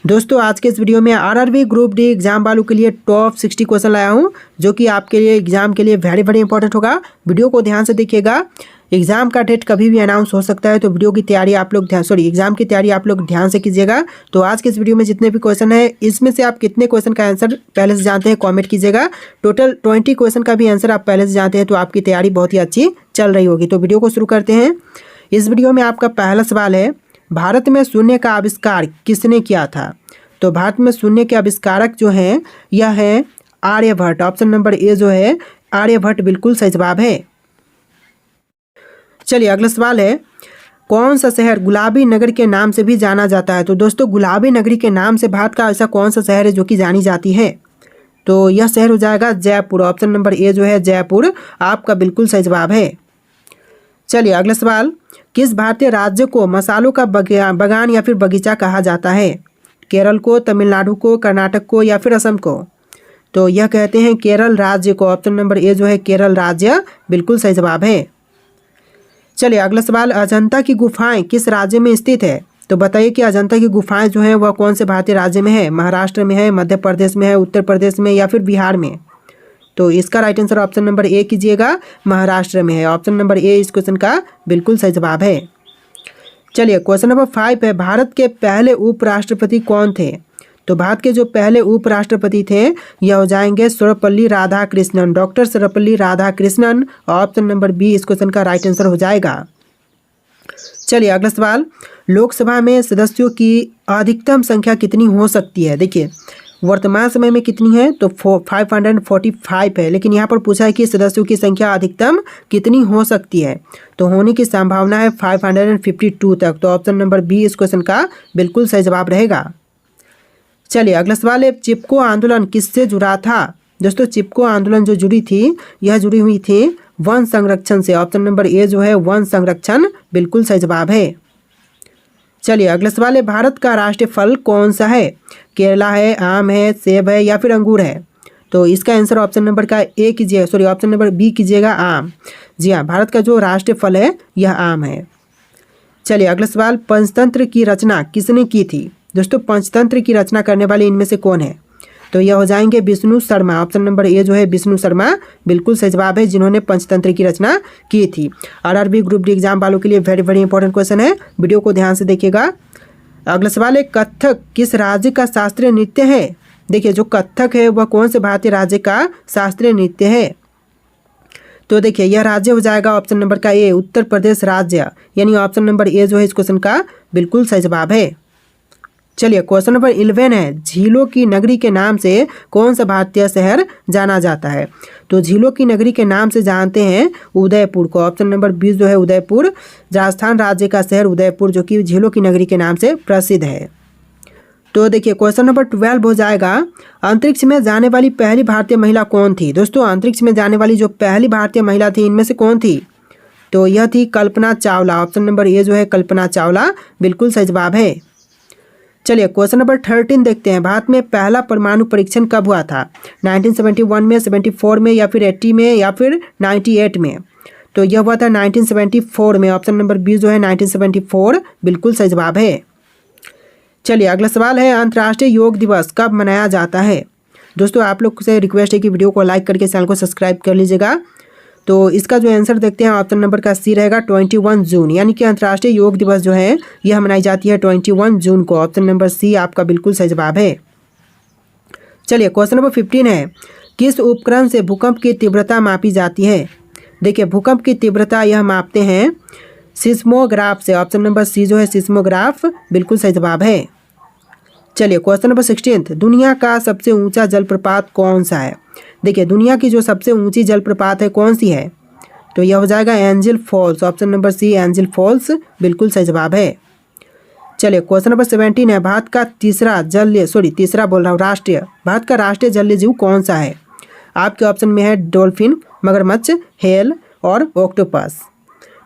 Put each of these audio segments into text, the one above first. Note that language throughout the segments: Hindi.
दोस्तों आज के इस वीडियो में आरआरबी ग्रुप डी एग्जाम वालों के लिए टॉप 60 क्वेश्चन लाया हूं जो कि आपके लिए एग्जाम के लिए वेरी इंपॉर्टेंट होगा। वीडियो को ध्यान से देखिएगा। एग्जाम का डेट कभी भी अनाउंस हो सकता है, तो वीडियो की तैयारी आप लोग एग्जाम की तैयारी आप लोग ध्यान से कीजिएगा। तो आज के इस वीडियो में जितने भी क्वेश्चन है इसमें से आप कितने क्वेश्चन का आंसर पहले से जानते हैं कॉमेंट कीजिएगा। टोटल 20 क्वेश्चन का भी आंसर आप पहले से जानते हैं तो आपकी तैयारी बहुत ही अच्छी चल रही होगी। तो वीडियो को शुरू करते हैं। इस वीडियो में आपका पहला सवाल है, भारत में शून्य का आविष्कार किसने किया था? तो भारत में शून्य के आविष्कारक जो हैं यह है आर्यभट्ट। ऑप्शन नंबर ए जो है आर्यभट्ट बिल्कुल सही जवाब है। चलिए अगला सवाल है, कौन सा शहर गुलाबी नगर के नाम से भी जाना जाता है? तो दोस्तों गुलाबी नगरी के नाम से भारत का ऐसा कौन सा शहर है जो कि जानी जाती है? तो यह शहर हो जाएगा जयपुर। ऑप्शन नंबर ए जो है जयपुर आपका बिल्कुल सही जवाब है। चलिए अगला सवाल, किस भारतीय राज्य को मसालों का बगान या फिर बगीचा कहा जाता है? केरल को, तमिलनाडु को, कर्नाटक को या फिर असम को? तो यह कहते हैं केरल राज्य को। ऑप्शन नंबर ए जो है केरल राज्य बिल्कुल सही जवाब है। चलिए अगला सवाल, अजंता की गुफाएं किस राज्य में स्थित है? तो बताइए कि अजंता की गुफाएं जो है वह कौन से भारतीय राज्य में है? महाराष्ट्र में है, मध्य प्रदेश में है, उत्तर प्रदेश में या फिर बिहार में? तो इसका right answer option number A कीजिएगा, महाराष्ट्र में है। ऑप्शन नंबर ए इस क्वेश्चन का बिल्कुल सही जवाब है। चलिए क्वेश्चन नंबर 5 है, भारत के पहले उपराष्ट्रपति कौन थे? तो भारत के जो पहले उपराष्ट्रपति थे यह हो जाएंगे Sarvepalli Radhakrishnan, doctor Sarvepalli Radhakrishnan. Option number B इस क्वेश्चन का राइट आंसर हो जाएगा। चलिए अगला सवाल, लोकसभा में सदस्यों की अधिकतम संख्या कितनी हो सकती है? देखिए वर्तमान समय में कितनी है तो 545 है, लेकिन यहाँ पर पूछा है कि सदस्यों की संख्या अधिकतम कितनी हो सकती है? तो होने की संभावना है 552 तक। तो ऑप्शन नंबर बी इस क्वेश्चन का बिल्कुल सही जवाब रहेगा। चलिए अगला सवाल है, चिपको आंदोलन किससे जुड़ा था? दोस्तों चिपको आंदोलन जो जुड़ी थी यह जुड़ी हुई थी वन संरक्षण से। ऑप्शन नंबर ए जो है वन संरक्षण बिल्कुल सही जवाब है। चलिए अगला सवाल है, भारत का राष्ट्रीय फल कौन सा है? केला है, आम है, सेब है या फिर अंगूर है? तो इसका आंसर ऑप्शन नंबर का ए कीजिए, ऑप्शन नंबर बी कीजिएगा, आम। जी हाँ, भारत का जो राष्ट्रीय फल है यह आम है। चलिए अगला सवाल, पंचतंत्र की रचना किसने की थी? दोस्तों पंचतंत्र की रचना करने वाले इनमें से कौन है? तो यह हो जाएंगे Vishnu Sharma. Option number A जो है विष्णु शर्मा बिल्कुल सही जवाब है, जिन्होंने पंचतंत्र की रचना की थी। आरआरबी ग्रुप डी एग्जाम वालों के लिए वेरी इंपॉर्टेंट क्वेश्चन है, वीडियो को ध्यान से देखिएगा। अगला सवाल है, कथक किस राज्य का शास्त्रीय नृत्य है? देखिए जो कथक है वह कौन से भारतीय राज्य का शास्त्रीय नृत्य है? तो देखिए यह राज्य हो जाएगा ऑप्शन नंबर का ए उत्तर प्रदेश राज्य, यानी ऑप्शन नंबर ए जो है इस क्वेश्चन का बिल्कुल सही जवाब है। चलिए क्वेश्चन नंबर 11 है, झीलों की नगरी के नाम से कौन सा भारतीय शहर जाना जाता है? तो झीलों की नगरी के नाम से जानते हैं उदयपुर को। ऑप्शन नंबर 20 जो है उदयपुर, राजस्थान राज्य का शहर उदयपुर जो कि झीलों की नगरी के नाम से प्रसिद्ध है। तो देखिए क्वेश्चन नंबर 12 हो जाएगा, अंतरिक्ष में जाने वाली पहली भारतीय महिला कौन थी? दोस्तों अंतरिक्ष में जाने वाली जो पहली भारतीय महिला थी इनमें से कौन थी? तो यह थी Kalpana Chawla. Option number A जो है कल्पना चावला बिल्कुल सही जवाब है। चलिए क्वेश्चन नंबर 13 देखते हैं, भारत में पहला परमाणु परीक्षण कब हुआ था? 1971 में, 74 में या फिर 80 में या फिर 98 में? तो यह हुआ था 1974 में। ऑप्शन नंबर बी जो है 1974 बिल्कुल सही जवाब है। चलिए अगला सवाल है, अंतर्राष्ट्रीय योग दिवस कब मनाया जाता है? दोस्तों आप लोग से रिक्वेस्ट है कि वीडियो को लाइक करके चैनल को सब्सक्राइब कर लीजिएगा। तो इसका जो आंसर देखते हैं ऑप्शन नंबर का सी रहेगा 21 जून, यानी कि अंतर्राष्ट्रीय योग दिवस जो है यह मनाई जाती है 21 जून को। ऑप्शन नंबर सी आपका बिल्कुल सही जवाब है। चलिए क्वेश्चन नंबर 15 है, किस उपकरण से भूकंप की तीव्रता मापी जाती है? देखिए भूकंप की तीव्रता यह मापते हैं सिस्मोग्राफ से। ऑप्शन नंबर सी जो है सिस्मोग्राफ बिल्कुल सही जवाब है। चलिए क्वेश्चन नंबर 16, दुनिया का सबसे ऊंचा जलप्रपात कौन सा है? देखिए दुनिया की जो सबसे ऊंची जलप्रपात है कौन सी है? तो यह हो जाएगा Angel Falls. Option number C Angel Falls बिल्कुल सही जवाब है। चलिए क्वेश्चन नंबर 17 है, भारत का भारत का राष्ट्रीय जलीय जीव कौन सा है? आपके ऑप्शन में है डॉल्फिन, मगरमच्छ, हेल और ऑक्टोपस।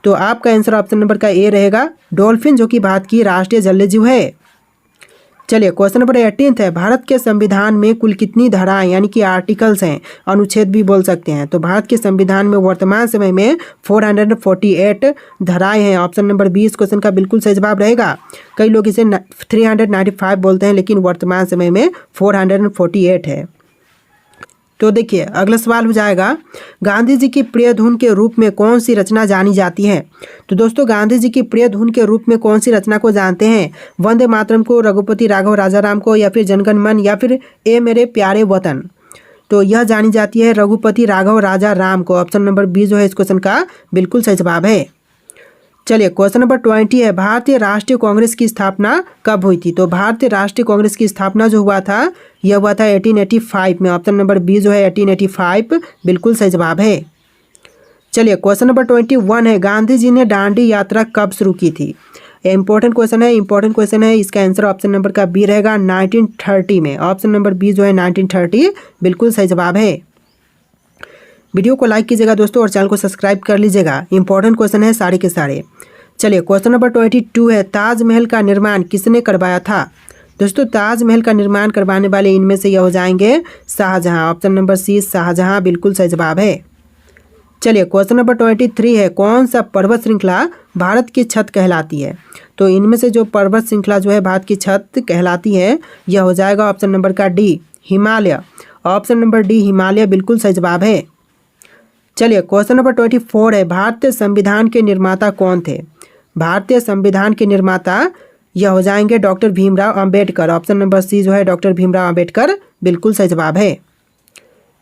तो आपका आंसर ऑप्शन नंबर का ए रहेगा डॉल्फिन, जो कि भारत की राष्ट्रीय जलीय जीव है। चलिए क्वेश्चन नंबर 18 है, भारत के संविधान में कुल कितनी धाराएं यानी कि आर्टिकल्स हैं, अनुच्छेद भी बोल सकते हैं। तो भारत के संविधान में वर्तमान समय में 448 धाराएं हैं। ऑप्शन नंबर 20 क्वेश्चन का बिल्कुल सही जवाब रहेगा। कई लोग इसे 395 बोलते हैं, लेकिन वर्तमान समय में 448 है। तो देखिए अगला सवाल हो जाएगा, गांधी जी की प्रिय धुन के रूप में कौन सी रचना जानी जाती है। तो दोस्तों गांधी जी की प्रिय धुन के रूप में कौन सी रचना को जानते हैं, वंदे मातरम को, रघुपति राघव राजाराम को, या फिर जनगण मन, या फिर ए मेरे प्यारे वतन। तो यह जानी जाती है रघुपति राघव राजा राम को। ऑप्शन नंबर 20 जो है इस क्वेश्चन का बिल्कुल सही जवाब है। चलिए क्वेश्चन नंबर 20 है, भारतीय राष्ट्रीय कांग्रेस की स्थापना कब हुई थी। तो भारतीय राष्ट्रीय कांग्रेस की स्थापना जो हुआ था यह हुआ था 1885 में। ऑप्शन नंबर 20 जो है 1885 बिल्कुल सही जवाब है। चलिए क्वेश्चन नंबर 21 है, गांधी जी ने दांडी यात्रा कब शुरू की थी। इंपॉर्टेंट क्वेश्चन है। इसका आंसर ऑप्शन नंबर का बी रहेगा 1930 में। ऑप्शन नंबर 20 जो है 1930 बिल्कुल सही जवाब है। वीडियो को लाइक कीजिएगा दोस्तों और चैनल को सब्सक्राइब कर लीजिएगा। इंपॉर्टेंट क्वेश्चन है सारे के सारे। चलिए क्वेश्चन नंबर 22 है, ताजमहल का निर्माण किसने करवाया था। दोस्तों ताजमहल का निर्माण करवाने वाले इनमें से यह हो जाएंगे Shahjahan. Option number C Shahjahan बिल्कुल सही जवाब है। चलिए क्वेश्चन नंबर 23 है, कौन सा पर्वत श्रृंखला भारत की छत कहलाती है। तो इनमें से जो पर्वत श्रृंखला जो है भारत की छत कहलाती है यह हो जाएगा ऑप्शन नंबर का D Himalaya. Option number D Himalaya बिल्कुल सही जवाब है। चलिए क्वेश्चन नंबर 24 है, भारतीय संविधान के निर्माता कौन थे। भारतीय संविधान के निर्माता यह हो जाएंगे doctor Bhimrao Ambedkar. Option number C जो है डॉक्टर भीमराव अंबेडकर बिल्कुल सही जवाब है।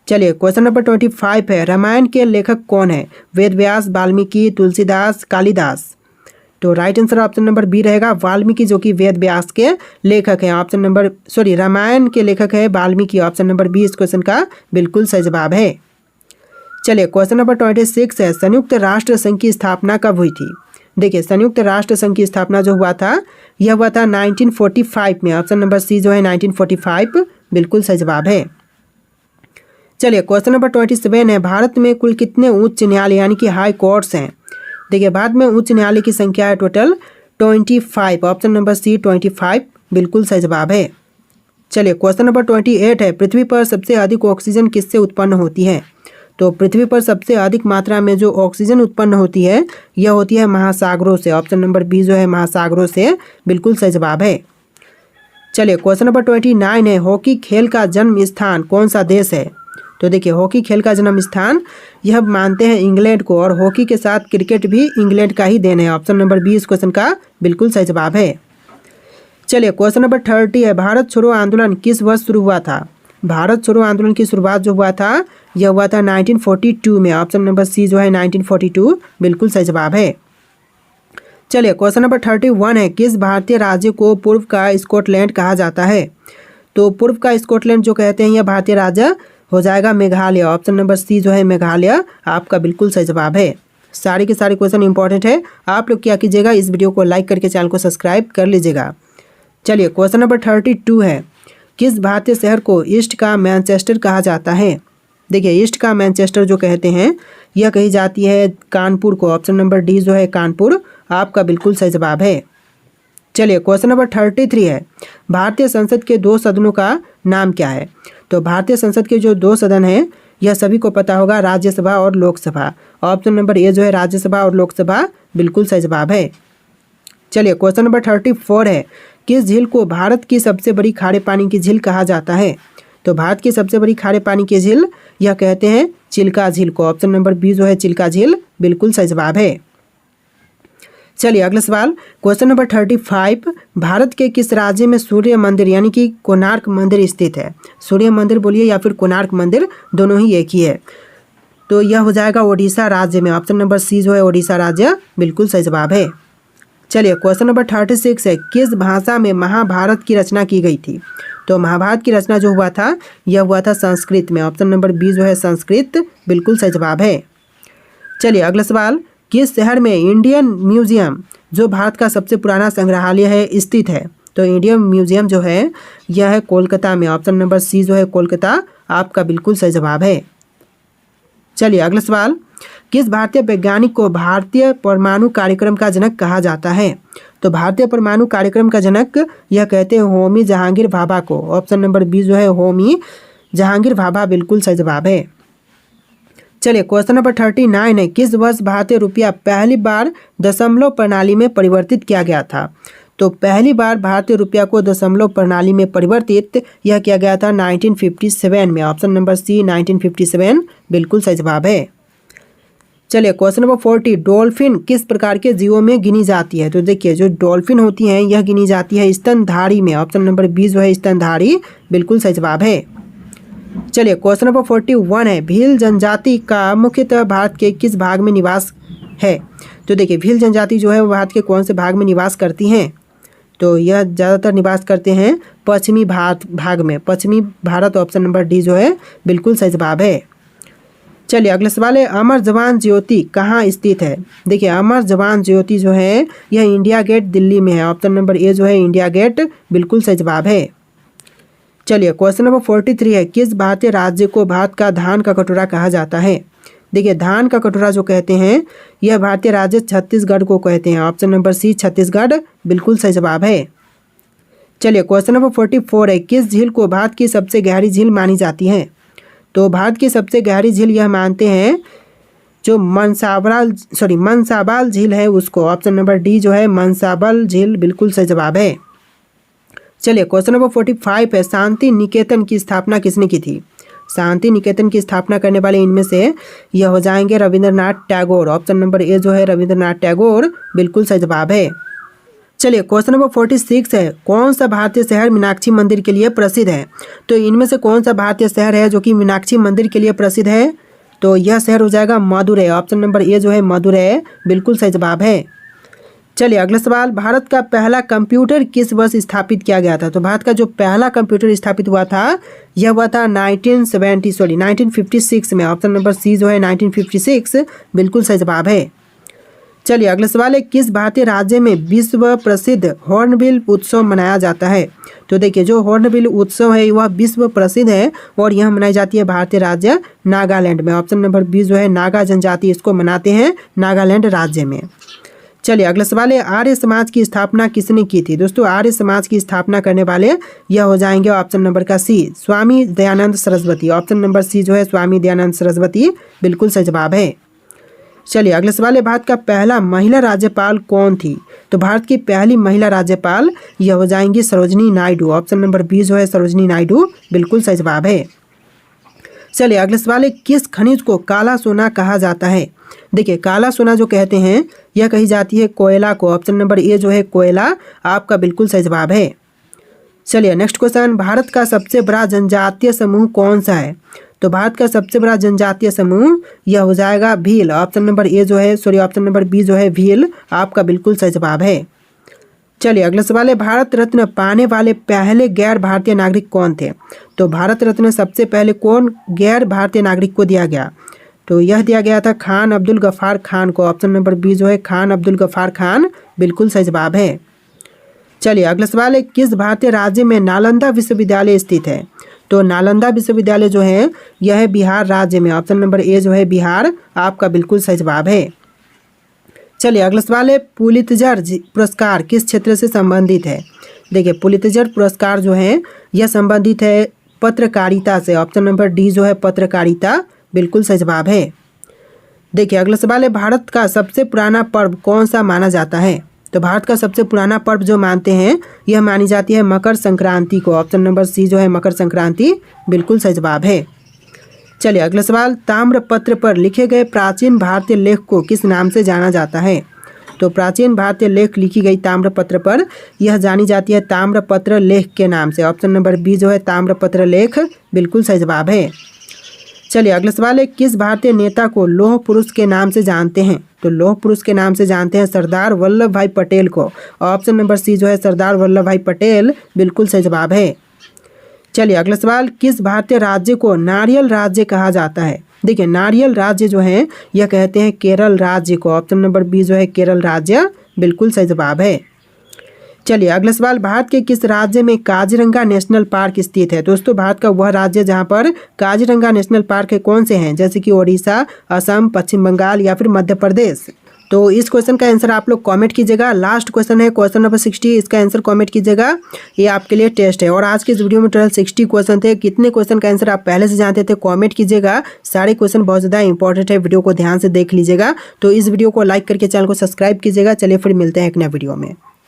चलिए क्वेश्चन नंबर 25 है, रामायण के लेखक कौन है। वेद व्यास, वाल्मीकि, तुलसीदास, कालिदास। तो right answer option number B रहेगा वाल्मीकि, जो कि वेद व्यास के लेखक हैं। रामायण के लेखक है वाल्मीकि। ऑप्शन नंबर बी इस क्वेश्चन का बिल्कुल सही जवाब है। चलिए क्वेश्चन नंबर 26 है, संयुक्त राष्ट्र संघ की स्थापना कब हुई थी। देखिए संयुक्त राष्ट्र संघ की स्थापना जो हुआ था यह हुआ था 1945 में। ऑप्शन नंबर सी जो है 1945 बिल्कुल सही जवाब है। चलिए क्वेश्चन नंबर 27 है, भारत में कुल कितने उच्च न्यायालय यानी कि हाई कोर्ट्स हैं। देखिए भारत में उच्च न्यायालय की संख्या है टोटल 25। ऑप्शन नंबर सी 25 बिल्कुल सही जवाब है। चलिए क्वेश्चन नंबर 28 है, पृथ्वी पर सबसे अधिक ऑक्सीजन किससे उत्पन्न होती है। तो पृथ्वी पर सबसे अधिक मात्रा में जो ऑक्सीजन उत्पन्न होती है यह होती है महासागरों से। ऑप्शन नंबर बी जो है महासागरों से बिल्कुल सही जवाब है। चलिए क्वेश्चन नंबर 29 है, हॉकी खेल का जन्म स्थान कौन सा देश है। तो देखिए हॉकी खेल का जन्म स्थान यह मानते हैं इंग्लैंड को, और हॉकी के साथ क्रिकेट भी इंग्लैंड का ही देन है। ऑप्शन नंबर बी इस क्वेश्चन का बिल्कुल सही जवाब है। चलिए क्वेश्चन नंबर 30 है, भारत छोड़ो आंदोलन किस वर्ष शुरू हुआ था। भारत छोड़ो आंदोलन की शुरुआत जो हुआ था यह हुआ था 1942 में। ऑप्शन नंबर सी जो है 1942 बिल्कुल सही जवाब है। चलिए क्वेश्चन नंबर 31 है, किस भारतीय राज्य को पूर्व का स्कॉटलैंड कहा जाता है। तो पूर्व का स्कॉटलैंड जो कहते हैं यह भारतीय राज्य हो जाएगा मेघालय। ऑप्शन नंबर सी जो है मेघालय आपका बिल्कुल सही जवाब है। सारे के सारे क्वेश्चन इंपॉर्टेंट है। आप लोग क्या कीजिएगा, इस वीडियो को लाइक करके चैनल को सब्सक्राइब कर लीजिएगा। चलिए क्वेश्चन नंबर 32 है, किस भारतीय शहर को ईस्ट का मैनचेस्टर कहा जाता है। देखिए ईस्ट का मैनचेस्टर जो कहते हैं यह कही जाती है कानपुर को। ऑप्शन नंबर डी जो है कानपुर आपका बिल्कुल सही जवाब है। चलिए क्वेश्चन नंबर 33 है, भारतीय संसद के 2 सदनों का नाम क्या है। तो भारतीय संसद के जो 2 सदन हैं यह सभी को पता होगा, राज्यसभा और लोकसभा। ऑप्शन नंबर ए जो है राज्यसभा और लोकसभा बिल्कुल सही जवाब है। चलिए क्वेश्चन नंबर 34 है, किस झील को भारत की सबसे बड़ी खारे पानी की झील कहा जाता है। तो भारत की सबसे बड़ी खारे पानी की झील यह कहते हैं चिल्का झील को। ऑप्शन नंबर बी जो है चिल्का झील बिल्कुल सही जवाब है। चलिए अगला सवाल क्वेश्चन नंबर 35, भारत के किस राज्य में सूर्य मंदिर यानी कि कोणार्क मंदिर स्थित है। सूर्य मंदिर बोलिए या फिर कोणार्क मंदिर दोनों ही एक ही है। तो यह हो जाएगा ओडिशा राज्य में। ऑप्शन नंबर सी जो है ओडिशा राज्य बिल्कुल सही जवाब है। चलिए क्वेश्चन नंबर 36 है, किस भाषा में महाभारत की रचना की गई थी। तो महाभारत की रचना जो हुआ था यह हुआ था संस्कृत में। ऑप्शन नंबर बी जो है संस्कृत बिल्कुल सही जवाब है। चलिए अगला सवाल, किस शहर में इंडियन म्यूजियम जो भारत का सबसे पुराना संग्रहालय है स्थित है। तो इंडियन म्यूजियम जो है यह है कोलकाता में। ऑप्शन नंबर सी जो है कोलकाता आपका बिल्कुल सही जवाब है। चलिए अगला सवाल, किस भारतीय वैज्ञानिक को भारतीय परमाणु कार्यक्रम का जनक कहा जाता है। तो भारतीय परमाणु कार्यक्रम का जनक यह कहते हैं होमी जहांगीर भाभा को। ऑप्शन नंबर बी जो है होमी जहांगीर भाभा बिल्कुल सही जवाब है। चलिए क्वेश्चन नंबर 39 है, किस वर्ष भारतीय रुपया पहली बार दशमलव प्रणाली में परिवर्तित किया गया था? तो पहली बार भारतीय रुपया को दशमलव प्रणाली में परिवर्तित यह किया गया था 1957 में। ऑप्शन नंबर सी 1957 बिल्कुल सही जवाब है। चलिए क्वेश्चन नंबर 40, डॉल्फिन किस प्रकार के जीवों में गिनी जाती है? तो देखिए जो डॉल्फिन होती हैं यह गिनी जाती है स्तनधारी में। ऑप्शन नंबर बी जो है स्तनधारी बिल्कुल सही जवाब है। चलिए क्वेश्चन नंबर 41 है, भील जनजाति का मुख्यतः भारत के किस भाग में निवास है? तो देखिए भील जनजाति जो है वो भारत के कौन से भाग में निवास करती हैं? तो यह ज़्यादातर निवास करते हैं पश्चिमी भाग में, पश्चिमी भारत। ऑप्शन नंबर डी जो है बिल्कुल सही जवाब है। चलिए अगला सवाल है, अमर जवान ज्योति कहाँ स्थित है? देखिए अमर जवान ज्योति जो है यह इंडिया गेट दिल्ली में है। ऑप्शन नंबर ए जो है इंडिया गेट बिल्कुल सही जवाब है। चलिए क्वेश्चन नंबर 43 है, किस भारतीय राज्य को भारत का धान का कटोरा कहा जाता है? देखिए धान का कटोरा जो कहते हैं यह भारतीय राज्य छत्तीसगढ़ को कहते हैं। ऑप्शन नंबर सी छत्तीसगढ़ बिल्कुल सही जवाब है। चलिए क्वेश्चन नंबर 44 है, किस झील को भारत की सबसे गहरी झील मानी जाती है? तो भारत की सबसे गहरी झील यह मानते हैं जो मनसाबाल झील है उसको। ऑप्शन नंबर डी जो है मनसाबाल झील बिल्कुल सही जवाब है। चलिए क्वेश्चन नंबर 45 है, शांति निकेतन की स्थापना किसने की थी? शांति निकेतन की स्थापना करने वाले इनमें से यह हो जाएंगे Rabindranath Tagore. Option number A जो है रविंद्रनाथ टैगोर बिल्कुल सही जवाब है। चलिए क्वेश्चन नंबर 46 है, कौन सा भारतीय शहर मीनाक्षी मंदिर के लिए प्रसिद्ध है? तो इनमें से कौन सा भारतीय शहर है जो कि मीनाक्षी मंदिर के लिए प्रसिद्ध है? तो यह शहर हो जाएगा मदुरै। ऑप्शन नंबर ए जो है मदुरै बिल्कुल सही जवाब है। चलिए अगला सवाल, भारत का पहला कंप्यूटर किस वर्ष स्थापित किया गया था? तो भारत का जो पहला कंप्यूटर स्थापित हुआ था यह हुआ था 1956 में। ऑप्शन नंबर सी जो है 1956 बिल्कुल सही जवाब है। चलिए अगला सवाल है, किस भारतीय राज्य में विश्व प्रसिद्ध हॉर्नबिल उत्सव मनाया जाता है? तो देखिए जो हॉर्नबिल उत्सव है वह विश्व प्रसिद्ध है और यह मनाई जाती है भारतीय राज्य नागालैंड में। ऑप्शन नंबर बी जो है नागा जनजाति इसको मनाते हैं नागालैंड राज्य में। चलिए अगला सवाल है, आर्य समाज की स्थापना किसने की थी? दोस्तों आर्य समाज की स्थापना करने वाले यह हो जाएंगे ऑप्शन नंबर का C Swami Dayanand Saraswati. Option number C जो है स्वामी दयानंद सरस्वती बिल्कुल सही जवाब है। चलिए अगला सवाल है, भारत का पहला महिला राज्यपाल कौन थी? तो भारत की पहली महिला राज्यपाल यह हो जाएंगी Sarojini Naidu. Option number B जो है सरोजनी नायडू बिल्कुल सही जवाब है। चलिए अगला सवाल है, किस खनिज को काला सोना कहा जाता है? देखिए काला सोना जो कहते हैं यह कही जाती है कोयला को। ऑप्शन नंबर ए जो है कोयला आपका बिल्कुल सही जवाब है। चलिए नेक्स्ट क्वेश्चन, भारत का सबसे बड़ा जनजातीय समूह कौन सा है? तो भारत का सबसे बड़ा जनजातीय समूह यह हो जाएगा भील। ऑप्शन नंबर ए जो है ऑप्शन नंबर बी जो है भील आपका बिल्कुल सही जवाब है। चलिए अगला सवाल है, भारत रत्न पाने वाले पहले गैर भारतीय नागरिक कौन थे? तो भारत रत्न सबसे पहले कौन गैर भारतीय नागरिक को दिया गया? तो यह दिया गया था खान अब्दुल गफ्फार खान को। ऑप्शन नंबर बी जो है खान अब्दुल गफ्फार खान बिल्कुल सही जवाब है। चलिए अगला सवाल है, किस भारतीय राज्य में नालंदा विश्वविद्यालय स्थित है? तो नालंदा विश्वविद्यालय जो है यह है बिहार राज्य में। ऑप्शन नंबर ए जो है बिहार आपका बिल्कुल सही जवाब है। चलिए अगला सवाल है, पुलित्जर पुरस्कार किस क्षेत्र से संबंधित है? देखिए पुलित्जर पुरस्कार जो है यह संबंधित है पत्रकारिता से। ऑप्शन नंबर डी जो है पत्रकारिता बिल्कुल सही जवाब है। देखिए अगला सवाल है, भारत का सबसे पुराना पर्व कौन सा माना जाता है? तो भारत का सबसे पुराना पर्व जो मानते हैं यह मानी जाती है मकर संक्रांति को। ऑप्शन नंबर सी जो है मकर संक्रांति बिल्कुल सही जवाब है। चलिए अगला सवाल, ताम्रपत्र पर लिखे गए प्राचीन भारतीय लेख को किस नाम से जाना जाता है? तो प्राचीन भारतीय लेख लिखी गई ताम्रपत्र पर यह जानी जाती है ताम्रपत्र लेख के नाम से। ऑप्शन नंबर बी जो है ताम्रपत्र लेख बिल्कुल सही जवाब है। चलिए अगला सवाल है, किस भारतीय नेता को लौह पुरुष के नाम से जानते हैं? तो लौह पुरुष के नाम से जानते हैं सरदार वल्लभ भाई पटेल को। ऑप्शन नंबर सी जो है सरदार वल्लभ भाई पटेल बिल्कुल सही जवाब है। चलिए अगला सवाल, किस भारतीय राज्य को नारियल राज्य कहा जाता है? देखिए नारियल राज्य जो है यह कहते हैं केरल राज्य को। ऑप्शन नंबर बी जो है केरल राज्य बिल्कुल सही जवाब है। चलिए अगला सवाल, भारत के किस राज्य में काजीरंगा नेशनल पार्क स्थित है? दोस्तों भारत का वह राज्य जहां पर काजीरंगा नेशनल पार्क है कौन से हैं? जैसे कि ओडिशा, असम, पश्चिम बंगाल या फिर मध्य प्रदेश। तो इस क्वेश्चन का आंसर आप लोग कमेंट कीजिएगा। लास्ट क्वेश्चन है क्वेश्चन नंबर 60, इसका आंसर कमेंट कीजिएगा। ये आपके लिए टेस्ट है। और आज के इस वीडियो में टोटल 60 क्वेश्चन थे। कितने क्वेश्चन का आंसर आप पहले से जानते थे कमेंट कीजिएगा। सारे क्वेश्चन बहुत ज़्यादा इंपॉर्टेंट है, वीडियो को ध्यान से देख लीजिएगा। तो इस वीडियो को लाइक करके चैनल को सब्सक्राइब कीजिएगा। चलिए फिर मिलते हैं एक नए वीडियो में।